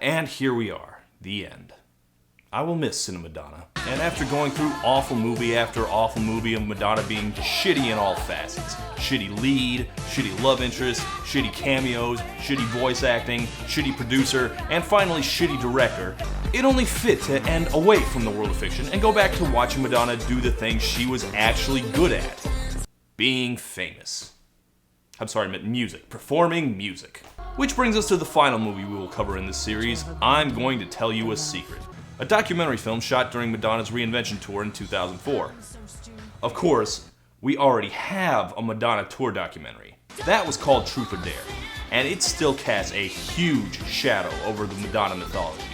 And here we are, the end. I will miss Cinemadonna. And after going through awful movie after awful movie of Madonna being shitty in all facets, shitty lead, shitty love interest, shitty cameos, shitty voice acting, shitty producer, and finally shitty director, it only fit to end away from the world of fiction and go back to watching Madonna do the things she was actually good at. Being famous. I'm sorry, I meant music. Performing music. Which brings us to the final movie we will cover in this series, I'm Going to Tell You a Secret. A documentary film shot during Madonna's reinvention tour in 2004. Of course, we already have a Madonna tour documentary. That was called Truth or Dare, and it still casts a huge shadow over the Madonna mythology.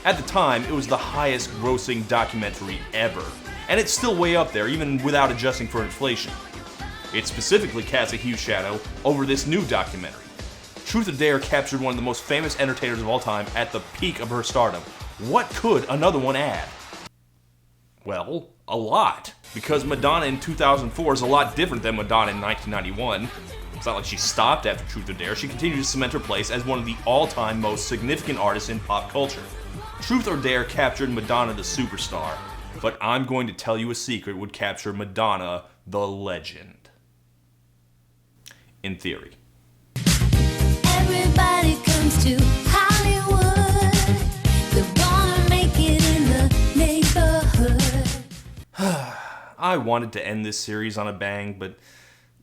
At the time, it was the highest grossing documentary ever, and it's still way up there even without adjusting for inflation. It specifically casts a huge shadow over this new documentary. Truth or Dare captured one of the most famous entertainers of all time at the peak of her stardom. What could another one add? Well, a lot. Because Madonna in 2004 is a lot different than Madonna in 1991. It's not like she stopped after Truth or Dare, she continued to cement her place as one of the all-time most significant artists in pop culture. Truth or Dare captured Madonna the superstar, but I'm Going to Tell You a Secret would capture Madonna the legend. In theory. Everybody comes to Hollywood. I wanted to end this series on a bang, but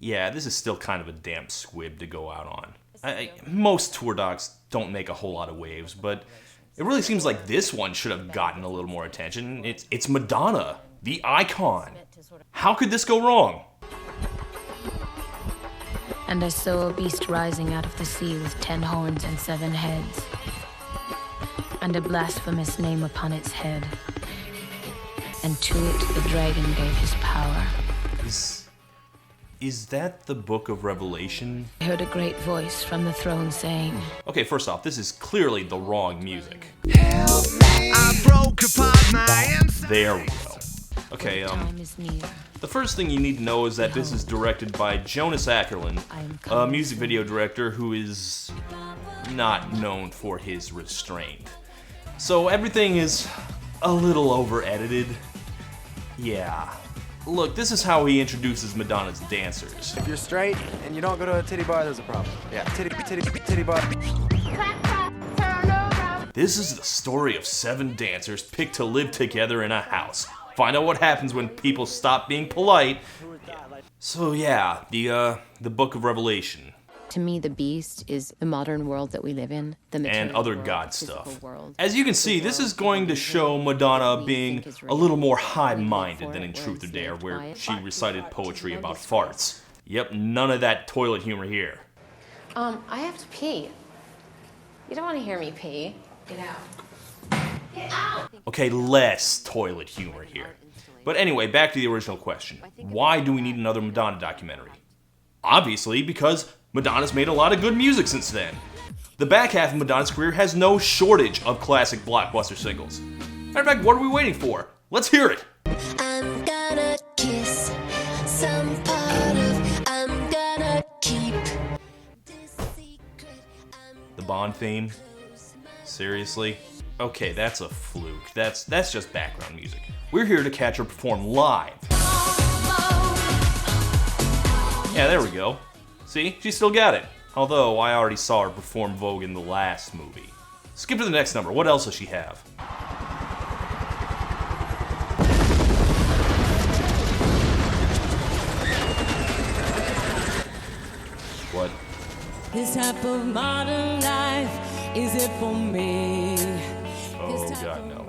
yeah, this is still kind of a damp squib to go out on. Most tour docs don't make a whole lot of waves, but it really seems like this one should have gotten a little more attention. It's Madonna, the icon. How could this go wrong? And I saw a beast rising out of the sea with 10 horns and 7 heads, and a blasphemous name upon its head. And to it the dragon gave his power. Is that the Book of Revelation? I heard a great voice from the throne saying... Okay, first off, this is clearly the wrong music. Help me. I broke apart my answer. There we go. Okay, the first thing you need to know is that this is directed by Jonas Ackerlund, a music video director who is not known for his restraint. So everything is a little over-edited. Yeah. Look, this is how he introduces Madonna's dancers. If you're straight and you don't go to a titty bar, there's a problem. Yeah, titty bar. This is the story of 7 dancers picked to live together in a house. Find out what happens when people stop being polite. So yeah, the Book of Revelation. To me, the beast is the modern world that we live in, the material and other world, god stuff. World. As you can see, this is going to show Madonna being a little more high-minded than in Truth or Dare, where she recited poetry about farts. Yep, none of that toilet humor here. I have to pee. You don't want to hear me pee. Get out. Get out! Okay, less toilet humor here. But anyway, back to the original question. Why do we need another Madonna documentary? Obviously, because Madonna's made a lot of good music since then. The back half of Madonna's career has no shortage of classic blockbuster singles. Matter of fact, what are we waiting for? Let's hear it! I'm gonna kiss some part of I'm gonna keep this secret. The Bond theme? Seriously? Okay, that's a fluke. That's just background music. We're here to catch her perform live. Yeah, there we go. See, she still got it. Although, I already saw her perform Vogue in the last movie. Skip to the next number. What else does she have? What? This type of modern life, is it for me? Oh god, no.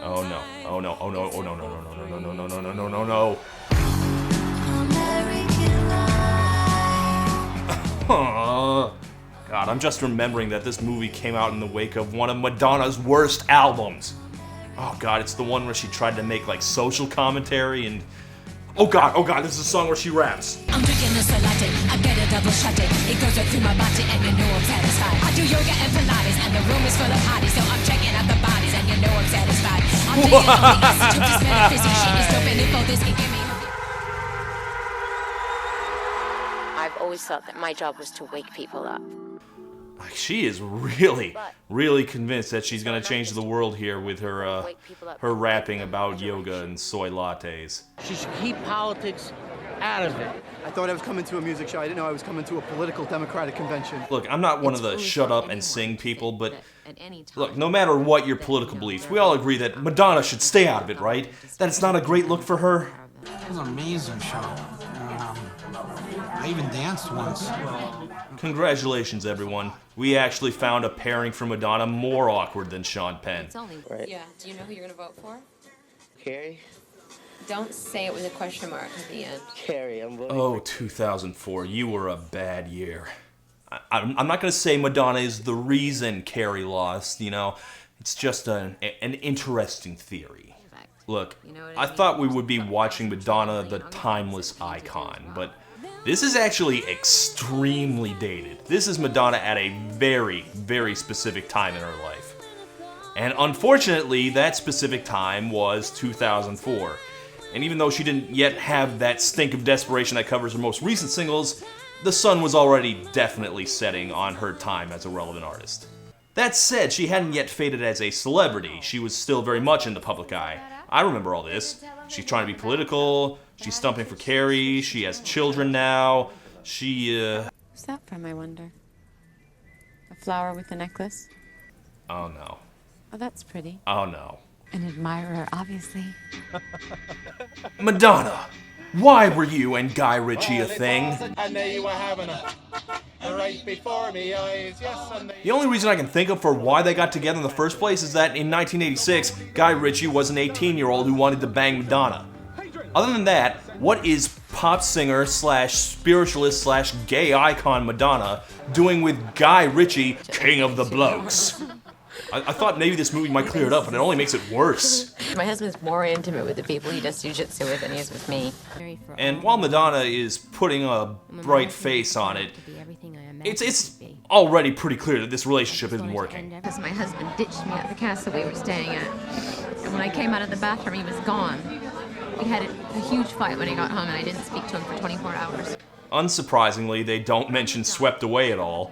Oh no. Oh no. Oh no. Oh no. No. No. No. No. No. No. No. No. No. No. God, I'm just remembering that this movie came out in the wake of one of Madonna's worst albums. Oh god, it's the one where she tried to make like social commentary and... Oh god, this is a song where she raps. I'm drinking this a latte, I get a double shot it goes right through my body and you know I'm satisfied. I do yoga and Pilates and the room is full of hotties, so I'm checking out the bodies and you know I'm satisfied. I'm taking all the acid, this metaphysics shit is dope and info this can give me. I've always thought that my job was to wake people up. She is really, really convinced that she's gonna change the world here with her rapping about yoga and soy lattes. She should keep politics out of it. I thought I was coming to a music show. I didn't know I was coming to a political democratic convention. Look, I'm not one of the shut up and sing people, but look, no matter what your political beliefs, we all agree that Madonna should stay out of it, right? That it's not a great look for her. It was an amazing show. I even danced once. Congratulations, everyone. We actually found a pairing for Madonna more awkward than Sean Penn. It's only Right. Yeah. Do you know who you're gonna vote for? Carrie? Don't say it with a question mark at the end. Carrie, I'm voting Oh, for 2004, you were a bad year. I'm not going to say Madonna is the reason Carrie lost, you know. It's just an interesting theory. Look, I thought we would be watching Madonna, the timeless icon, but this is actually extremely dated. This is Madonna at a very, very specific time in her life. And unfortunately, that specific time was 2004. And even though she didn't yet have that stink of desperation that covers her most recent singles, the sun was already definitely setting on her time as a relevant artist. That said, she hadn't yet faded as a celebrity. She was still very much in the public eye. I remember all this. She's trying to be political, she's stumping for Carrie, she has children now, Who's that from, I wonder? A flower with a necklace? Oh no. Oh, that's pretty. Oh no. An admirer, obviously. Madonna! Why were you and Guy Ritchie a thing? And there you were having it. Right before me eyes, yes, and The only reason I can think of for why they got together in the first place is that in 1986, Guy Ritchie was an 18-year-old who wanted to bang Madonna. Other than that, what is pop singer slash spiritualist slash gay icon Madonna doing with Guy Ritchie, king of the blokes? I thought maybe this movie might clear it up, but it only makes it worse. My husband's more intimate with the people he does jiu-jitsu with than he is with me. And while Madonna is putting a bright face on it, it's already pretty clear that this relationship isn't working. Because my husband ditched me at the castle we were staying at. And when I came out of the bathroom, he was gone. We had a huge fight when he got home, and I didn't speak to him for 24 hours. Unsurprisingly, they don't mention Swept Away at all.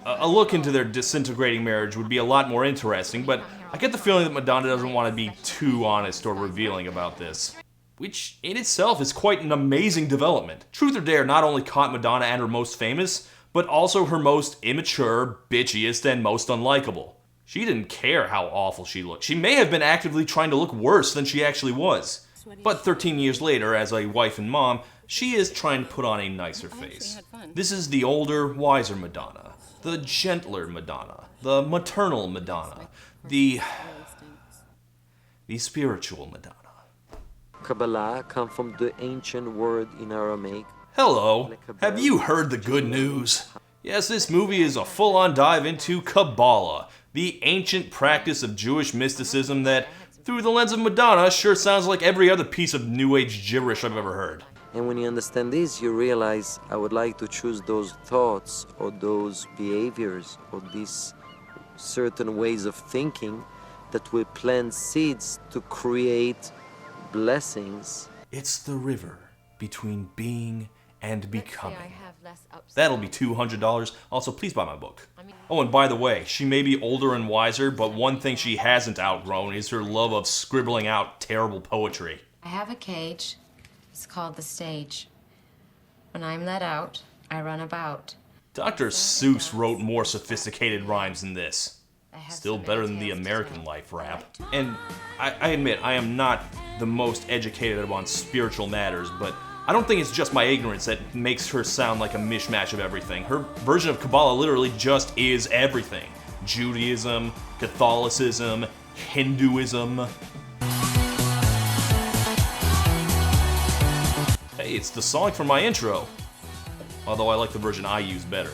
A look into their disintegrating marriage would be a lot more interesting, but I get the feeling that Madonna doesn't want to be too honest or revealing about this. Which, in itself, is quite an amazing development. Truth or Dare not only caught Madonna at her most famous, but also her most immature, bitchiest, and most unlikable. She didn't care how awful she looked. She may have been actively trying to look worse than she actually was. But 13 years later, as a wife and mom, she is trying to put on a nicer face. This is the older, wiser Madonna. The gentler Madonna, the maternal Madonna, the spiritual Madonna. Kabbalah comes from the ancient word in Aramaic. Hello, have you heard the good news? Yes, this movie is a full-on dive into Kabbalah, the ancient practice of Jewish mysticism that, through the lens of Madonna, sure sounds like every other piece of New Age gibberish I've ever heard. And when you understand this, you realize I would like to choose those thoughts or those behaviors or these certain ways of thinking that will plant seeds to create blessings. It's the river between being and becoming. That'll be $200. Also, please buy my book. Oh, and by the way, she may be older and wiser, but one thing she hasn't outgrown is her love of scribbling out terrible poetry. I have a cage. It's called the stage. When I'm let out, I run about. Dr. Seuss wrote more sophisticated rhymes than this. Still better than the American life rap. And I admit, I am not the most educated on spiritual matters, but I don't think it's just my ignorance that makes her sound like a mishmash of everything. Her version of Kabbalah literally just is everything. Judaism, Catholicism, Hinduism. Hey, it's the song from my intro. Although I like the version I use better.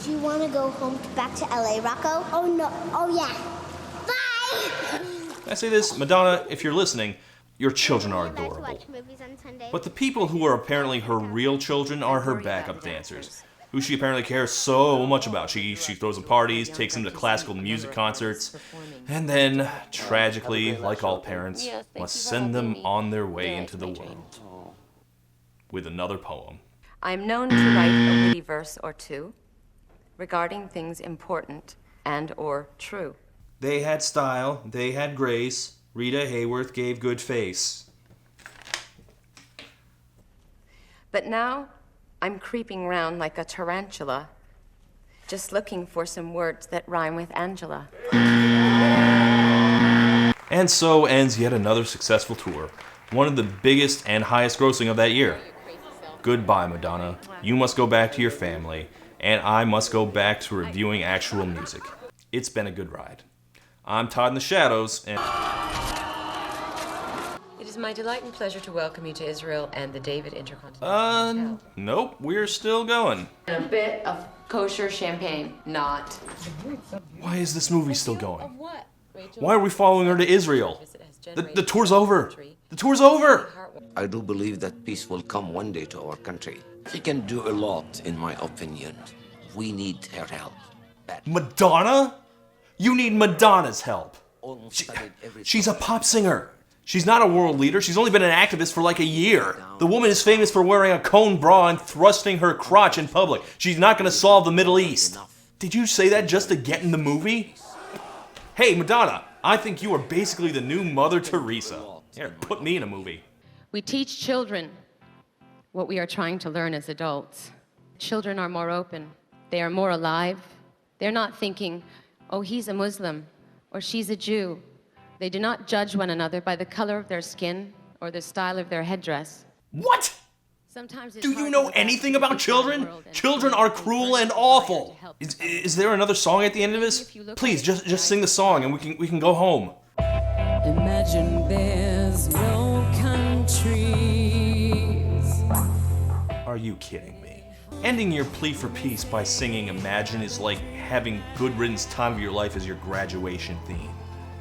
Do you want to go home back to LA, Rocco? Oh no. Oh yeah. Bye. I say this, Madonna, if you're listening, your children are adorable. But the people who are apparently her real children are her backup dancers, who she apparently cares so much about. She throws them parties, takes them to classical music concerts, and then, tragically, like all parents, must send them on their way into the world. With another poem. I'm known to write a witty verse or two regarding things important and or true. They had style, they had grace. Rita Hayworth gave good face. But now I'm creeping round like a tarantula, just looking for some words that rhyme with Angela. And so ends yet another successful tour, one of the biggest and highest grossing of that year. Goodbye, Madonna. You must go back to your family, and I must go back to reviewing actual music. It's been a good ride. I'm Todd in the Shadows, and... It is my delight and pleasure to welcome you to Israel and the David Intercontinental Hotel. Nope, we're still going. And a bit of kosher champagne, not. Why is this movie still going? Of what, Rachel? Why are we following her to Israel? The tour's over. The tour's over. I do believe that peace will come one day to our country. She can do a lot, in my opinion. We need her help. Madonna? You need Madonna's help. She's a pop singer. She's not a world leader. She's only been an activist for like a year. The woman is famous for wearing a cone bra and thrusting her crotch in public. She's not going to solve the Middle East. Did you say that just to get in the movie? Hey, Madonna, I think you are basically the new Mother Teresa. Here, put me in a movie. We teach children what we are trying to learn as adults. Children are more open. They are more alive. They're not thinking, oh, he's a Muslim, or she's a Jew. They do not judge one another by the color of their skin or the style of their headdress. What? Sometimes Do you know anything about children? Children are cruel and awful. Is there another song at the end of this? Please, just sing the song and we can go home. Imagine there's no countries. Are you kidding me? Ending your plea for peace by singing Imagine is like having Good Riddance Time of Your Life as your graduation theme.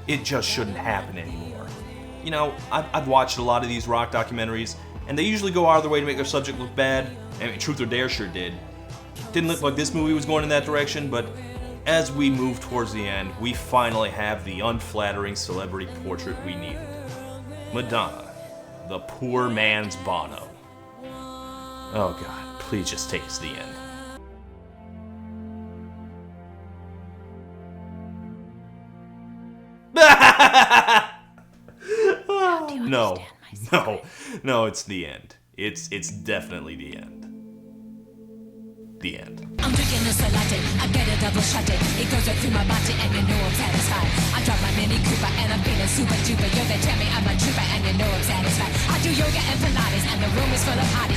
It just shouldn't happen anymore. You know, I've watched a lot of these rock documentaries, and they usually go out of their way to make their subject look bad. I mean, Truth or Dare sure did. Didn't look like this movie was going in that direction, but as we move towards the end, we finally have the unflattering celebrity portrait we needed. Madonna, the poor man's Bono. Oh God, please just take us to the end. No, it's the end. It's definitely the end. The end. I'm drinking a latte, I get a double shot it. It goes up through my body and you know I'm satisfied. I drop my Mini Cooper and I'm feeling super duper. Yoga tell me I'm a trooper and you know I'm satisfied. I do yoga and Pilates and the room is full of hotties.